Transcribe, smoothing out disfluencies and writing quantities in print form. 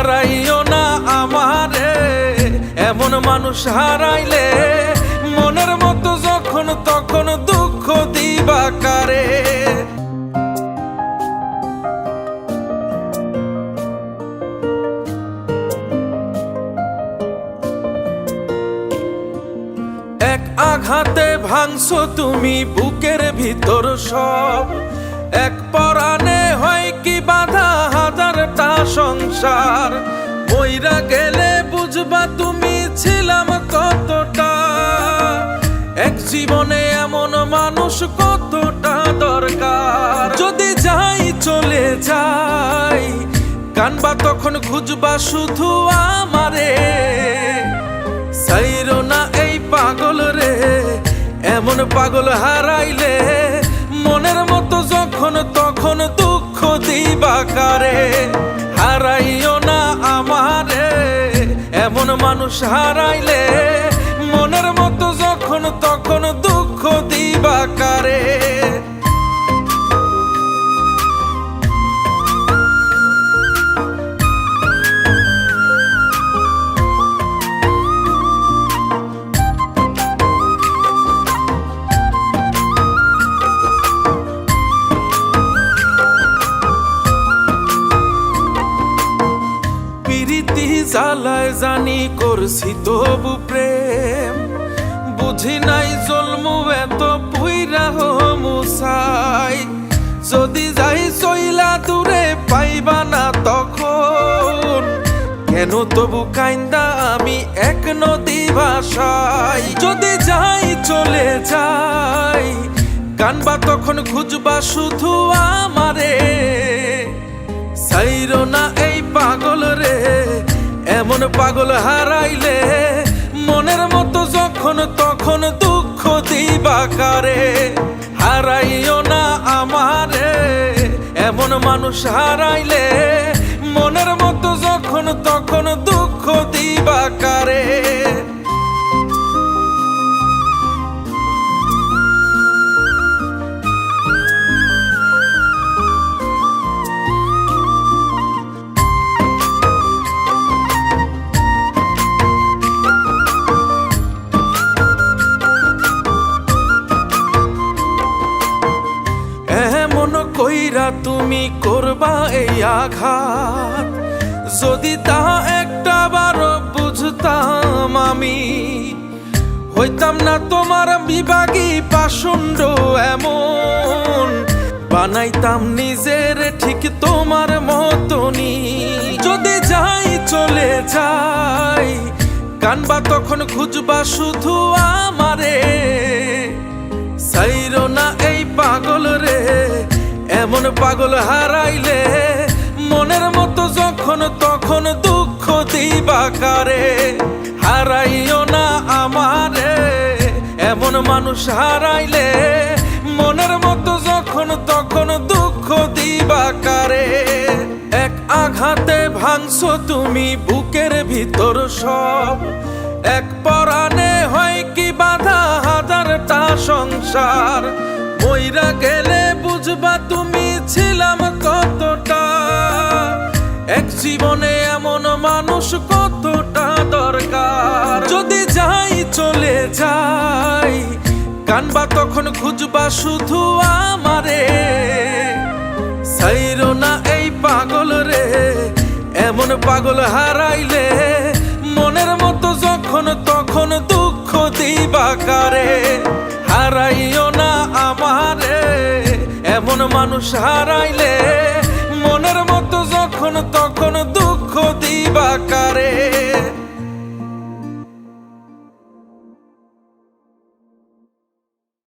হারাইও না আমারে, এমন মানুষ হারাইলে মনের মতো যখন তখন দুঃখ দিবা কারে। এক আঘাতে ভাঙছো তুমি বুকের ভিতর সব, এক পরাণে হয় কি বাধা হাজারটা সংসার। মইরা গেলে বুঝবা তুমি ছিলাম কতটা, এক জীবনে এমন মানুষ কতটা দরকার। যদি যাই চলে যাই কানবা তখন খুঁজবা শুধু আমারে, সাইরো না এই পাগল রে, এমন পাগল হারাইলে মনের মতো যখন তখন দুঃখ দিবা কারে। হারাইও না আমারে, এমন মানুষ হারাইলে মনের মতো যখন তখন দুঃখ দিবা কারে। জ্বালায় জানি করছি তবু প্রেম, বুঝি নাই জন্মু এত পুইরা মুসাই। যদি যাই চইলা দূরে পাইবা না তখন, কেন তবু কাইন্দা আমি এক নদী ভাষাই। যদি যাই চলে যাই কানবা তখন খুঁজবা শুধু আমারে, সাইরো না এই পাগল রে, এমন পাগল হারাইলে মনের মতো যখন তখন দুঃখ দিবা কারে। হারাইও না আমারে, এমন মানুষ হারাইলে মনের মতো যখন তখন দুঃখ দিবা কারে। কইরা তুমি করবা এই আঘাত, যদি তা একটা বার বুঝতাম আমি, হইতাম না তোমার বিভাগী পাষণ্ড এমন, বানাইতাম নিজের ঠিক তোমার মতনই। যদি যাই চলে যাই কানবা তখন খুঁজবা শুধু আমারে, সাইরো না এই পাগল রে, এমন পাগল হারাইলে মনের মতো যখন তখন দুঃখ দিবা কারে। হারাইও না আমারে, এমন মানুষ হারাইলে মনের মতো যখন তখন দুঃখ দিবা কারে। এক আঘাতে ভাঙছো তুমি বুকের ভিতর সব, এক পরাণে হয় কি বাধা হাজারটা সংসার। মইরা গেলে বুঝবা তুমি ছিলাম কতটা, এক জীবনে এমন মানুষ কতটা দরকার। যদি যাই চলে যাই কানবা তখন খুঁজবা শুধু আমারে, সাইরো না এই পাগল রে, এমন পাগল হারাইলে মনের মতো যখন তখন দুঃখ দিবা কারে। হারাইও না আমারে, এমন মানুষ হারাইলে মনের মতো যখন তখন দুঃখ দিবা কারে।